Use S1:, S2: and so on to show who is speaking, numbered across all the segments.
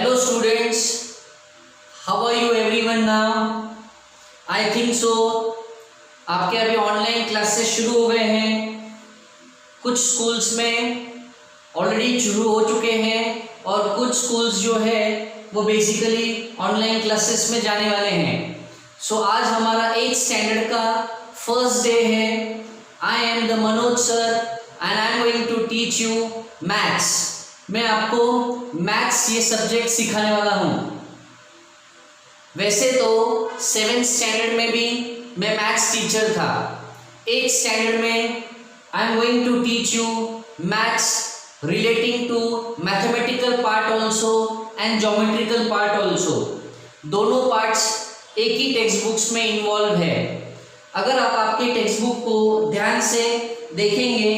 S1: Hello students, how are you everyone now? I think so. आपके अभी online classes शुरू हो गए हैं, कुछ स्कूल्स में ऑलरेडी शुरू हो चुके हैं और कुछ स्कूल्स जो है वो बेसिकली ऑनलाइन क्लासेस में जाने वाले हैं। सो आज हमारा 8th स्टैंडर्ड का फर्स्ट डे है। I am the Manoj sir and I am going to teach you maths. मैं आपको मैथ्स ये सब्जेक्ट सिखाने वाला हूँ। वैसे तो 7th स्टैंडर्ड में भी मैं मैथ्स टीचर था। 8th स्टैंडर्ड में I am going to teach you maths relating to mathematical part also and geometrical part also. दोनों पार्ट्स एक ही टेक्स्ट बुक्स में इन्वॉल्व है। अगर आप आपके टेक्स्ट बुक को ध्यान से देखेंगे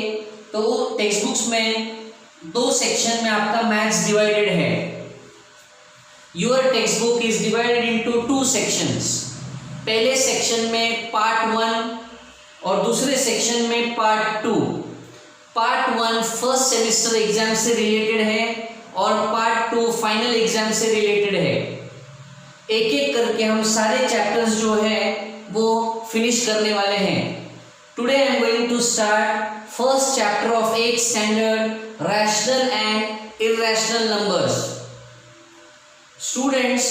S1: तो टेक्स्ट बुक्स में 2 सेक्शन में आपका मैथ्स डिवाइडेड है। Your text book is divided into 2 sections. पहले सेक्शन में पार्ट 1 और दूसरे सेक्शन में part 2। Part 1 first semester exam से रिलेटेड है और पार्ट 2 फाइनल एग्जाम से रिलेटेड है। एक एक करके हम सारे चैप्टर्स जो है वो फिनिश करने वाले हैं। Today I am going to start first chapter of 8th standard, rational and irrational numbers. Students,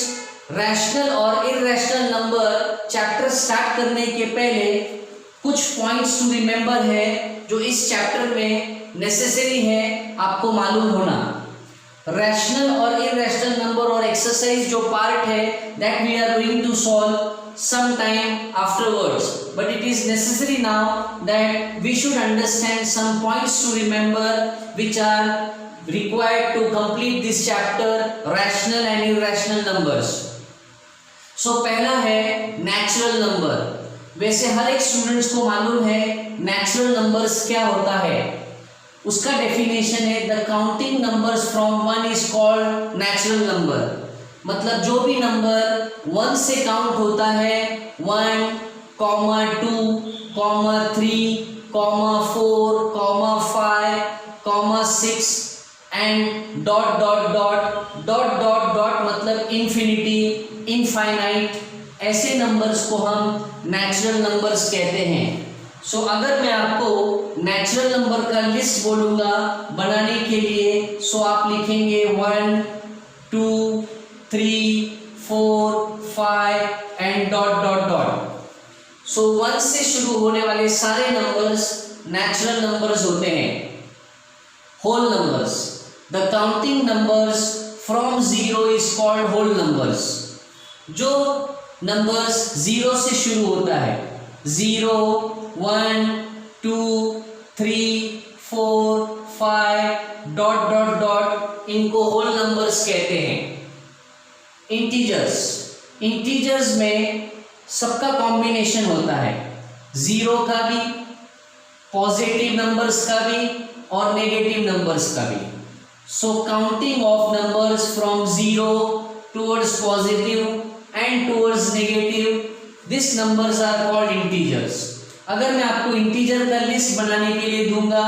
S1: rational और इर्रेशनल नंबर चैप्टर स्टार्ट करने के पहले कुछ पॉइंट्स टू रिमेंबर है जो इस चैप्टर में नेसेसरी है आपको मालूम होना। रैशनल और इर्रेशनल नंबर और एक्सरसाइज जो पार्ट है that we are going to solve some time afterwards, but it is necessary now that we should understand some points to remember which are required to complete this chapter, rational and irrational numbers. So पहला है natural number। वैसे हर एक students को मालूम है natural numbers क्या होता है। उसका डेफिनेशन है the counting numbers from 1 is called natural number। मतलब जो भी नंबर 1 से काउंट होता है 1, 2, 3, 4, 5, 6 and dot dot dot dot dot dot मतलब इन्फिनिटी, इनफाइनाइट, ऐसे नंबर्स को हम नेचुरल नंबर्स कहते हैं। सो अगर मैं आपको नेचुरल नंबर का लिस्ट बोलूँगा बनाने के लिए, सो आप लिखेंगे 1, 2, 3, 4, 5 एंड डॉट डॉट डॉट। सो 1 से शुरू होने वाले सारे नंबर्स नेचुरल नंबर्स होते हैं। Whole numbers, the counting numbers from 0 is called whole numbers. जो नंबर्स 0 से शुरू होता है 0, 1, 2, 3, 4, 5 डॉट डॉट डॉट, इनको होल नंबर्स कहते हैं। इंटीजर्स में सबका कॉम्बिनेशन होता है, 0 का भी, पॉजिटिव नंबर्स का भी और नेगेटिव नंबर्स का भी। So counting of numbers from 0 towards positive and towards negative, this numbers are called integers. अगर मैं आपको इंटीजर का लिस्ट बनाने के लिए दूंगा,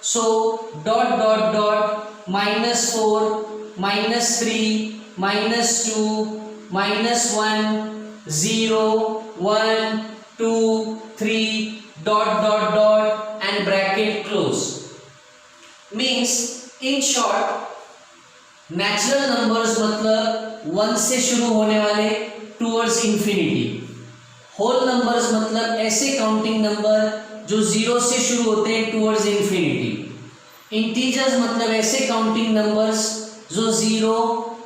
S1: so dot dot dot -4, -3, -2, -1, 0, 1, 2, 3 dot dot dot and bracket close। Means in short natural numbers मतलब 1 से शुरू होने वाले towards infinity। whole numbers मतलब ऐसे काउंटिंग नंबर जो 0 से शुरू होते हैं towards infinity। integers मतलब ऐसे काउंटिंग नंबर्स जो 0,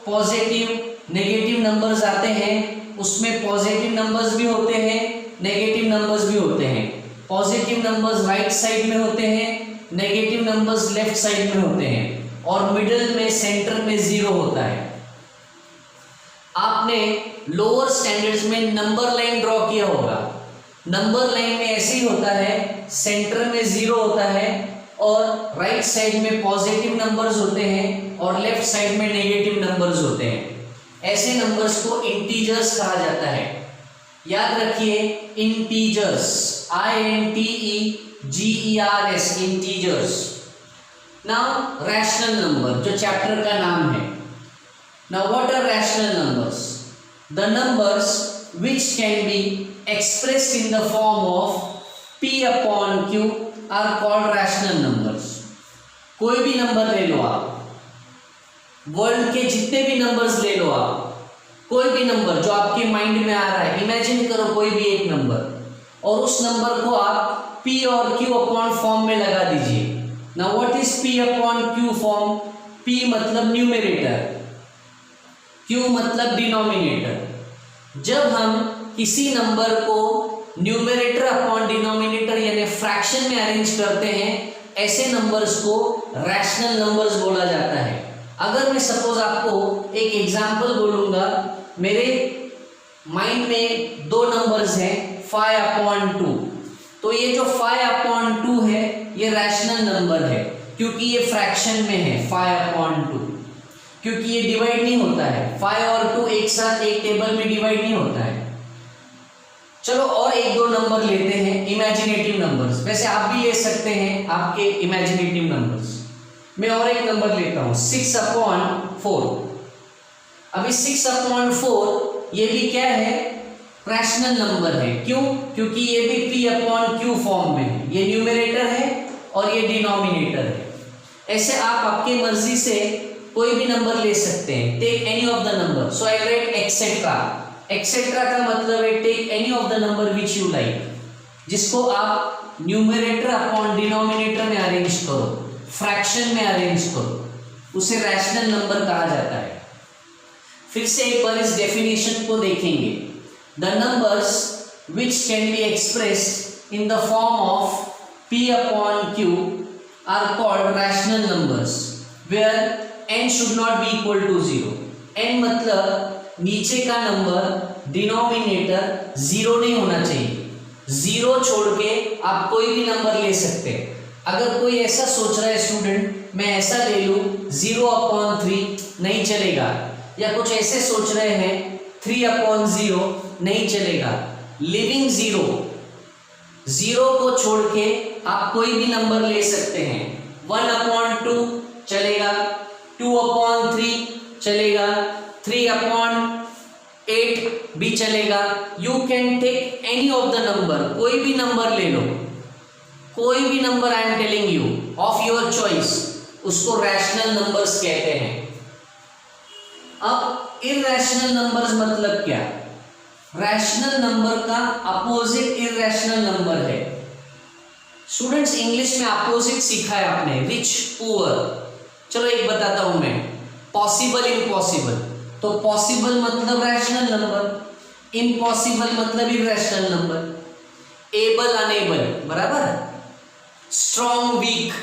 S1: पॉजिटिव, नेगेटिव नंबर्स आते हैं, उसमें पॉजिटिव नंबर्स भी होते हैं, नेगेटिव नंबर्स भी होते हैं। पॉजिटिव नंबर्स राइट साइड में होते हैं, नेगेटिव नंबर्स लेफ्ट साइड में होते हैं और मिडिल में सेंटर में 0 होता है। आपने लोअर स्टैंडर्ड्स में नंबर लाइन ड्रॉ किया होगा। नंबर लाइन में ऐसे ही होता है, सेंटर में 0 होता है और राइट साइड में पॉजिटिव नंबर्स होते हैं और लेफ्ट साइड में नेगेटिव नंबर्स होते हैं। ऐसे नंबर्स को इंटीजर्स कहा जाता है। याद रखिए integers, INTEGERS, integers. Now rational number जो चैप्टर का नाम है। Now what are rational numbers? The numbers which can be expressed in the form of p upon q are called rational numbers. कोई भी नंबर ले लो आप, वर्ल्ड के जितने भी नंबर्स ले लो आप, कोई भी नंबर जो आपके माइंड में आ रहा है, इमेजिन करो कोई भी एक नंबर और उस नंबर को आप p और q अपॉन फॉर्म में लगा दीजिए. Now what is p upon q form? p मतलब न्यूमरेटर, q मतलब डिनोमिनेटर. जब हम किसी नंबर को न्यूमरेटर अपॉन डिनोमिनेटर यानी फ्रैक्शन में अरेंज करते हैं, ऐसे नंबर्स को रैशनल नंबर्स बोला जाता है. अगर मैं सपोज आपको एक एग्जांपल बोलूंगा, मेरे माइंड में दो नंबर्स हैं 5 अपॉन 2, तो ये जो 5 अपॉन 2 है ये रैशनल नंबर है क्योंकि ये फ्रैक्शन में है 5 अपॉन 2, क्योंकि ये डिवाइड नहीं होता है. 5 और 2 एक साथ एक टेबल में डिवाइड नहीं होता है. चलो और एक दो नंबर लेते हैं इमेजिनेटिव नंबर्स. वैसे आप भी ले सकते हैं आपके इमेजिनेटिव नंबर्स. मैं और एक नंबर लेता हूं 6 अपॉन 4. अभी 6 अपॉन 4 ये भी क्या है? रैशनल नंबर है. क्यों? क्योंकि ये भी p अपॉन q फॉर्म में है. ये न्यूमरेटर है और ये डिनोमिनेटर है. ऐसे आप आपकी मर्जी से कोई भी नंबर ले सकते हैं. Take any of the number. So I write etcetera. Etcetera का मतलब है take any of the number which you like, जिसको आप न्यूमरेटर अपॉन डिनोमिनेटर में अरेंज करो, फ्रैक्शन में अरेंज करो, उसे रैशनल नंबर कहा जाता है. फिर से एक बार इस डेफिनेशन को देखेंगे. The numbers which can be expressed in the form of p upon q are called rational numbers where n should not be equal to 0. n मतलब नीचे का नंबर डिनोमिनेटर 0 नहीं होना चाहिए. 0 छोड़ के आप कोई भी नंबर ले सकते हैं. अगर कोई ऐसा सोच रहा है स्टूडेंट मैं ऐसा ले लूं 0 अपॉन 3, नहीं चलेगा. या कुछ ऐसे सोच रहे हैं 3 अपॉन 0, नहीं चलेगा. लिविंग 0 को छोड़ के आप कोई भी नंबर ले सकते हैं. 1 अपॉन 2 चलेगा, 2 अपॉन 3 चलेगा, 3 अपॉन 8 भी चलेगा. You can take any of the number. कोई भी नंबर ले लो, कोई भी number I am telling you of your choice, उसको रैशनल नंबर्स कहते हैं. अब इरैशनल नंबर्स मतलब क्या? रैशनल नंबर का अपोजिट इरैशनल नंबर है. स्टूडेंट्स इंग्लिश में अपोजिट सीखा है आपने, रिच पुअर. चलो एक बताता हूं मैं. पॉसिबल इम्पॉसिबल, तो पॉसिबल मतलब रैशनल नंबर, इम्पॉसिबल मतलब इरैशनल नंबर. एबल अनेबल बराबर, स्ट्रॉन्ग वीक,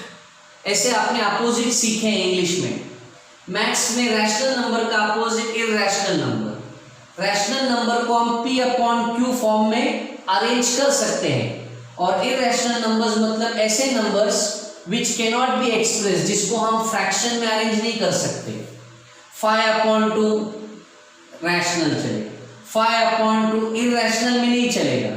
S1: ऐसे आपने अपोजिट सीखे हैं इंग्लिश में. मैथ्स में रैशनल नंबर का opposite irrational number. Rational number को हम p अपॉन q फॉर्म में अरेंज कर सकते हैं. और इरैशनल नंबर्स मतलब ऐसे numbers which can not be express, जिसको हम फ्रैक्शन में अरेंज नहीं कर सकते. 5 अपॉन 2 रैशनल चलेगा, 5 अपॉन 2 इरैशनल में नहीं चलेगा.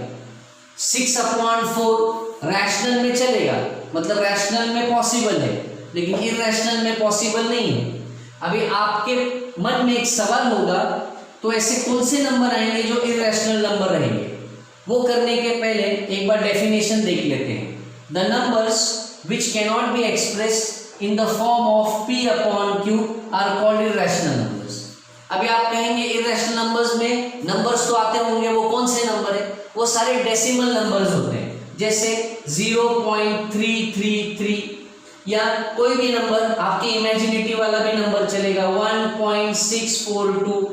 S1: 6 अपॉन 4 रैशनल में चलेगा, मतलब रैशनल में पॉसिबल है लेकिन इरैशनल में पॉसिबल नहीं है. अभी आपके मन में एक सवाल होगा, तो ऐसे कौन से नंबर आएंगे जो इरैशनल नंबर रहेंगे? वो करने के पहले एक बार डेफिनेशन देख लेते हैं. The numbers which can not be expressed in the form of p upon q are called irrational numbers. अभी आप कहेंगे इरैशनल नंबर्स में नंबर्स तो आते होंगे, वो कौन से नंबर है? वो सारे डेसिमल नंबर्स होते हैं, जैसे 0.333 या कोई भी नंबर, आपके इमेजिनेटिव वाला भी नंबर चलेगा 1.642.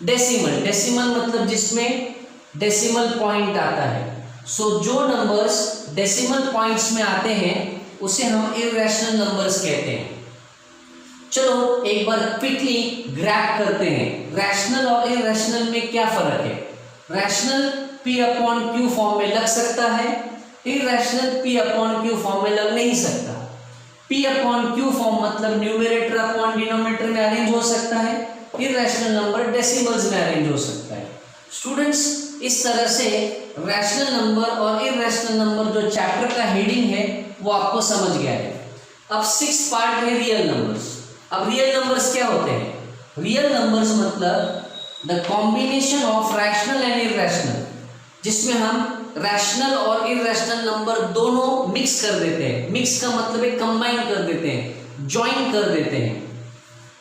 S1: डेसिमल मतलब जिसमें डेसिमल पॉइंट आता है. सो जो नंबर्स डेसिमल पॉइंट्स में आते हैं उसे हम इरैशनल नंबर्स कहते हैं. चलो एक बार क्विकली ग्रैब करते हैं रैशनल और इरैशनल में क्या फर्क है. Rational p upon q form में लग सकता है, irrational p upon q form में लग नहीं सकता. p अपॉन q फॉर्म मतलब न्यूमरेटर अपॉन डिनोमिनेटर में अरेंज हो सकता है, इरैशनल नंबर डेसिमल्स में अरेंज हो सकता है. स्टूडेंट्स इस तरह से रैशनल नंबर और इरैशनल नंबर जो चैप्टर का हेडिंग है वो आपको समझ गया है. अब 6th पार्ट है रियल नंबर्स. अब रियल नंबर्स क्या होते हैं? रियल नंबर्स मतलब the combination of rational and irrational, जिसमें हम रैशनल और इरैशनल नंबर दोनों मिक्स कर देते हैं। मिक्स का मतलब है कंबाइन कर देते हैं, ज्वाइन कर देते हैं।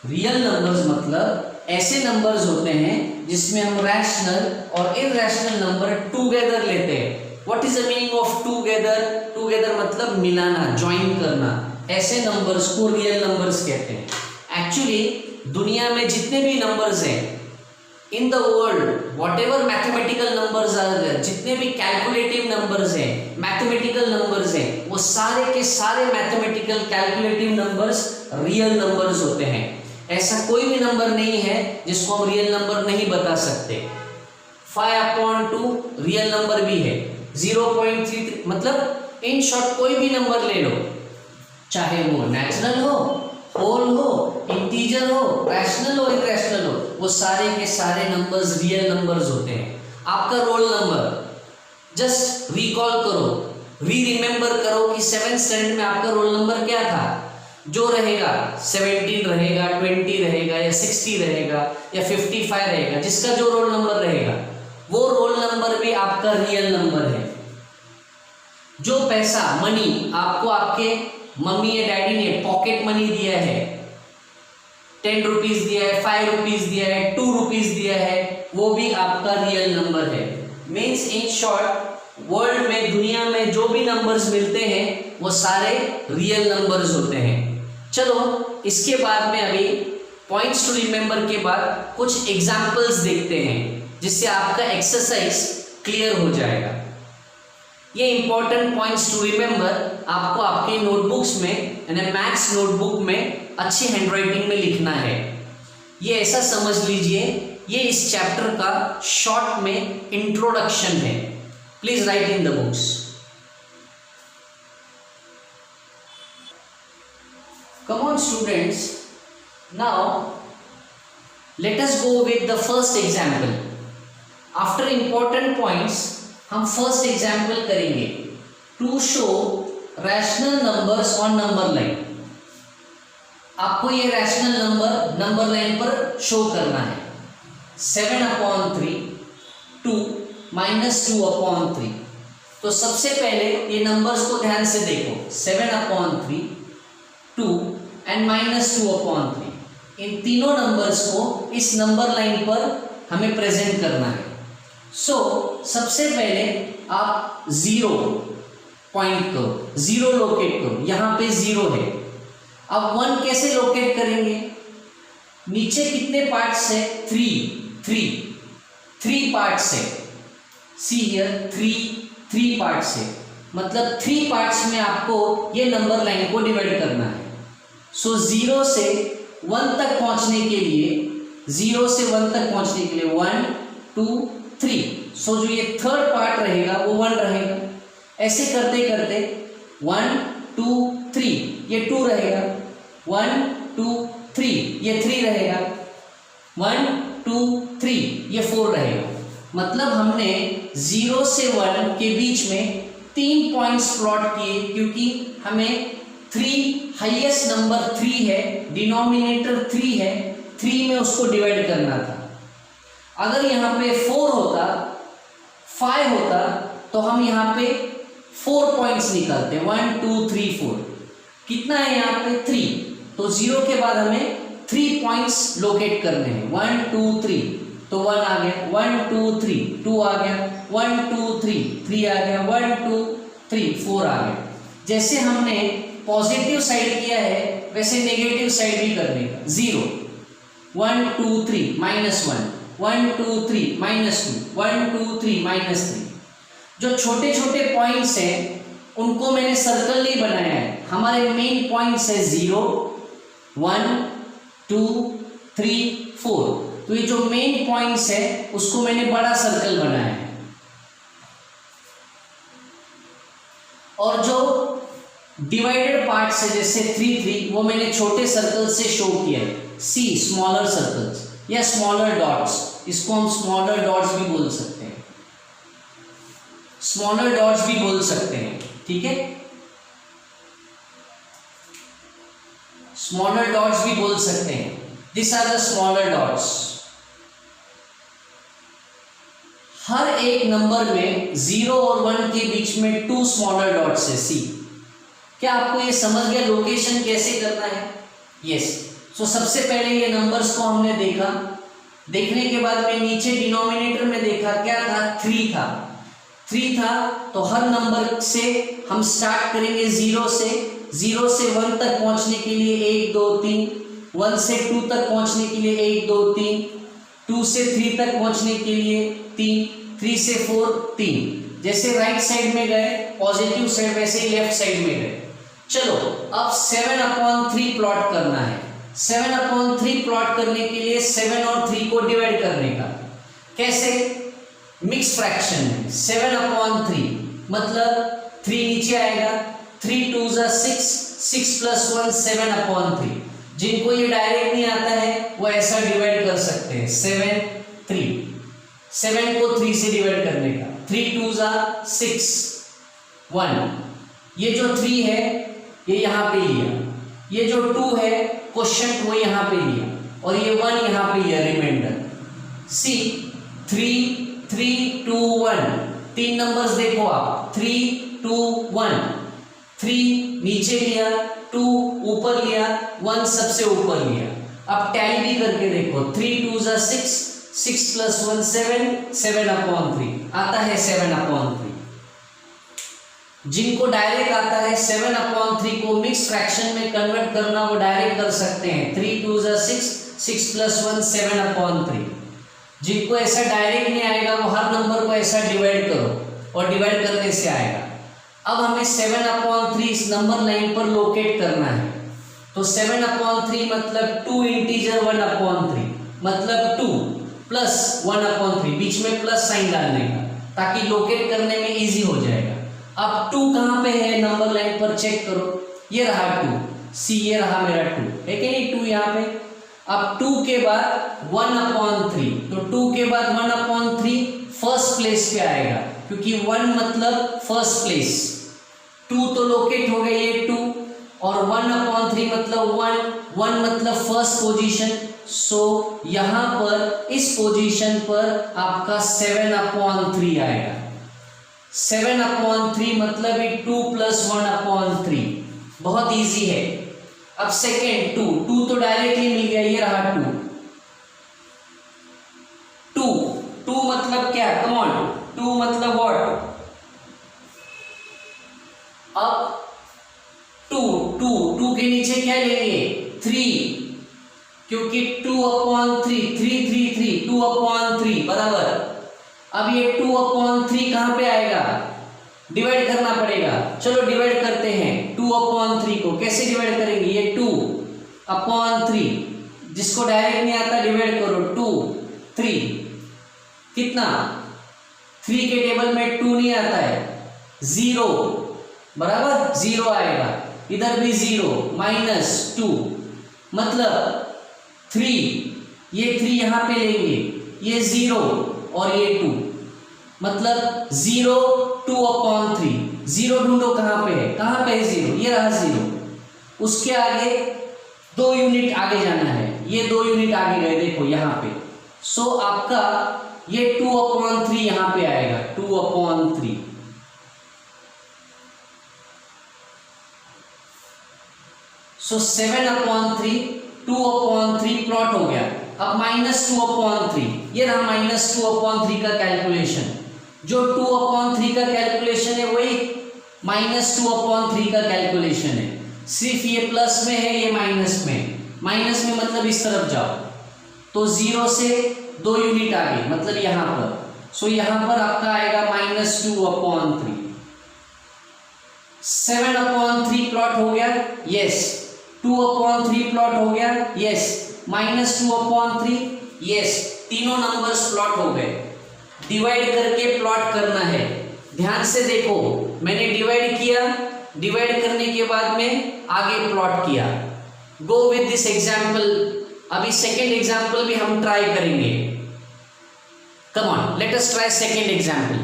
S1: रियल नंबर्स मतलब ऐसे नंबर्स होते हैं जिसमें हम रैशनल और इरैशनल नंबर टुगेदर लेते हैं। What is the meaning of together? Together मतलब मिलाना, ज्वाइन करना। ऐसे नंबर्स को रियल नंबर्स कहते हैं। एक्चुअली दुनिया में जितने भी नंबर्स हैं in the world, whatever mathematical numbers are there, जितने भी कैलकुलेटिव नंबर्स हैं, मैथमेटिकल नंबर्स हैं, वो सारे के सारे mathematical calculative numbers real numbers होते हैं। ऐसा कोई भी नंबर नहीं है जिसको हम रियल नंबर नहीं बता सकते। 5/2 रियल नंबर भी है, 0.33 मतलब इन शॉर्ट कोई भी नंबर ले लो, चाहे वो नेचुरल हो, होल हो, इंटीजर हो, रैशनल हो, इरैशनल हो, वो सारे के सारे नंबर्स रियल नंबर्स होते हैं। आपका रोल नंबर जस्ट रिकॉल करो, रिमेंबर करो कि 7th स्टैंडर्ड में आपका रोल नंबर क्या था। जो रहेगा 17 रहेगा, 20 रहेगा या 60 रहेगा या 55 रहेगा, जिसका जो रोल नंबर रहेगा वो रोल नंबर भी आपका रियल नंबर है। जो पैसा, मनी आपको आपके मम्मी या डैडी ने पॉकेट मनी दिया है, 10 रुपीज दिया है, 5 रुपीज दिया है, 2 रुपीज दिया है, वो भी आपका रियल नंबर है। मीन्स इन शॉर्ट वर्ल्ड में, दुनिया में जो भी नंबर्स मिलते हैं वो सारे रियल नंबर्स होते हैं। चलो इसके बाद में अभी पॉइंट्स टू रिमेंबर के बाद कुछ एग्जांपल्स देखते हैं जिससे आपका एक्सरसाइज क्लियर हो जाएगा। ये इंपॉर्टेंट पॉइंट्स टू रिमेंबर आपको आपके नोटबुक्स में, यानी मैथ्स नोटबुक में अच्छी हैंडराइटिंग में लिखना है। ये ऐसा समझ लीजिए ये इस चैप्टर का शॉर्ट में इंट्रोडक्शन है। Please right in the books. Come on students, now let us go with the first example. After important points हम फर्स्ट एग्जाम्पल करेंगे to show rational numbers on number line. आपको ये rational number line पर show करना है। 7/3 2 -2/3। तो सबसे पहले ये नंबर्स को ध्यान से देखो, 7/3 2 एंड -2/3। इन तीनों नंबर्स को इस नंबर लाइन पर हमें प्रेजेंट करना है। सो सबसे पहले आप 0 पॉइंट करो, 0 लोकेट करो, यहां पे 0 है। अब 1 कैसे लोकेट करेंगे? नीचे कितने पार्ट्स है? 3 पार्ट्स है। सी हियर 3 पार्ट्स है, मतलब 3 पार्ट्स में आपको ये नंबर लाइन को डिवाइड करना है। सो 0 से 1 तक पहुंचने के लिए 1 2 3, सो जो ये थर्ड पार्ट रहेगा वो 1 रहेगा। ऐसे करते करते 1 2 3 ये 2 रहेगा, 1 2 3 ये 3 रहेगा, 1 2 3 ये 4 रहेगा। मतलब हमने 0 से 1 के बीच में 3 पॉइंट्स प्लॉट किए, क्योंकि हमें 3 हाईएस्ट नंबर 3 है, डिनोमिनेटर 3 है, 3 में उसको डिवाइड करना था। अगर यहाँ पे 4 होता, 5 होता, तो हम यहाँ पे 4 पॉइंट्स निकालते, 1 2 3 4। कितना है यहाँ पे? 3। तो 0 के बाद हमें 3 पॉइंट्स लोकेट करने हैं, 1 2 3। तो 1 आ गया, 1 2 3 2 आ गया, 1 2 3 3 आ गया, 1 2 3 4 आ गया। जैसे हमने पॉजिटिव साइड किया है वैसे नेगेटिव साइड भी करने का। 0 1 2 3 -1 1 2 3 -2 1 2 3 -3। जो छोटे छोटे पॉइंट्स हैं उनको मैंने सर्कल नहीं बनाया है, हमारे मेन पॉइंट्स है 0 1 2 3 4। तो ये जो मेन पॉइंट्स है उसको मैंने बड़ा सर्कल बनाया है, और जो डिवाइडेड पार्ट्स है जैसे 3 3 वो मैंने छोटे सर्कल से शो किया है। सी स्मॉलर सर्कल्स या स्मॉलर डॉट्स, इसको हम स्मॉलर डॉट्स भी बोल सकते हैं, स्मॉलर डॉट्स भी बोल सकते हैं, ठीक है, स्मॉलर डॉट्स भी बोल सकते हैं। This are the smaller dots. हर एक नंबर में 0 और 1 के बीच में 2 स्मॉलर डॉट्स है। सी, क्या आपको ये समझ गया लोकेशन कैसे करना है? यस। सो सबसे पहले ये नंबर्स को हमने देखा, देखने के बाद में नीचे डिनोमिनेटर में देखा क्या था, 3 था। 3 था तो हर नंबर से हम स्टार्ट करेंगे 0 से 1 तक पहुंचने के लिए 1 2 3, 1 से 2 तक पहुंचने के लिए 1 2 3, 2 से 3 तक पहुंचने के लिए 3, 3 से 4 3। जैसे राइट साइड में गए पॉजिटिव साइड, वैसे ही लेफ्ट साइड में गए। चलो अब 7/3 प्लॉट करना है। 7/3 प्लॉट करने के लिए 7 और 3 को डिवाइड करने का। कैसे? मिक्स फ्रैक्शन में 7/3 मतलब 3 नीचे आएगा, 3 2 6, 6 + 1 7/3। जिनको ये डायरेक्ट नहीं आता है वो ऐसा डिवाइड कर सकते हैं 7 3, 7 को 3 से डिवाइड करने का। 3 2 6 1। ये जो 3 है ये यहाँ पे लिया, ये जो 2 है क्वोशंट वो यहाँ पे लिया, और ये 1 यहाँ पे लिया रिमाइंडर। सी 3 3 2 1, 3 नंबर्स देखो आप, 3 2 1, 3 नीचे लिया, 2 ऊपर लिया, 1 सबसे ऊपर लिया। अब टैली भी करके देखो, 3 2 6, 6 + 1 7, 7/3 आता है 7/3। जिनको डायरेक्ट आता है 7/3 को मिक्स फ्रैक्शन में कन्वर्ट करना वो डायरेक्ट कर सकते हैं। 3 2 6, 6 + 1 7/3। जिनको ऐसा डायरेक्ट नहीं आएगा वो हर नंबर को ऐसा डिवाइड करो और डिवाइड करने से आएगा। अब हमें 7/3 इस नंबर लाइन पर लोकेट करना है। तो 7/3 मतलब 2 इंटीजर 1/3 मतलब 2 + 1/3, बीच में प्लस साइन डालने का ताकि लोकेट करने में इजी हो जाएगा। अब 2 कहाँ पे है नंबर लाइन पर, चेक करो, ये रहा 2, सी ये रहा मेरा 2 है कि नहीं, 2 यहाँ पे। अब 2 के बाद 1/3, तो 2 के बाद 1/3 फर्स्ट प्लेस पे आएगा, क्योंकि 1 मतलब फर्स्ट प्लेस। 2 तो लोकेट हो गए ये 2, और 1/3 मतलब 1 मतलब फर्स्ट पोजीशन। सो यहाँ पर इस पोजीशन पर आपका 7/3 आएगा। 7/3 मतलब ये 2 + 1/3, बहुत इजी है। अब सेकेंड 2 तो डायरेक्टली मिल गया, ये रहा 2 मतलब क्या, कम ऑन, 2 मतलब व्हाट। अब 2 के नीचे क्या लेंगे, 3, क्योंकि 2/3 3 3 3 2/3 बराबर। अब ये 2/3 कहाँ पे आएगा, डिवाइड करना पड़ेगा। चलो डिवाइड करते हैं 2/3 को। कैसे डिवाइड करेंगे, ये 2/3, जिसको डायरेक्ट नहीं आता डिवाइड करो, 2 3 कितना, 3 के टेबल में 2 नहीं आता है, 0 बराबर 0 आएगा, इधर भी 0 -2 मतलब 3, ये 3 यहाँ पे लेंगे, ये 0 और ये 2 मतलब 0 2/3। 0 ढूंढो कहाँ पे है, कहाँ पे है 0, ये रहा 0। उसके आगे 2 यूनिट आगे जाना है, ये 2 यूनिट आगे गए देखो यहाँ पे। सो आपका ये 2/3 यहाँ पे आएगा, 2/3। सो 7/3 2/3 प्लॉट हो गया। अब -2/3, ये रहा -2/3 का कैलकुलेशन। जो 2/3 का कैलकुलेशन है वही -2/3 का कैलकुलेशन है, सिर्फ ये प्लस में है, ये माइनस में मतलब इस तरफ जाओ तो 0 से 2 यूनिट आगे मतलब यहाँ पर। सो यहाँ पर आपका आएगा -2/3। 7/3 प्लॉट हो गया, यस। 2/3 प्लॉट हो गया, यस। -2/3, यस। तीनों नंबर्स प्लॉट हो गए। डिवाइड करके प्लॉट करना है, ध्यान से देखो, मैंने डिवाइड किया, डिवाइड करने के बाद में आगे प्लॉट किया। Go with this example. अभी सेकेंड एग्जाम्पल भी हम ट्राई करेंगे। Come on, let us try second example.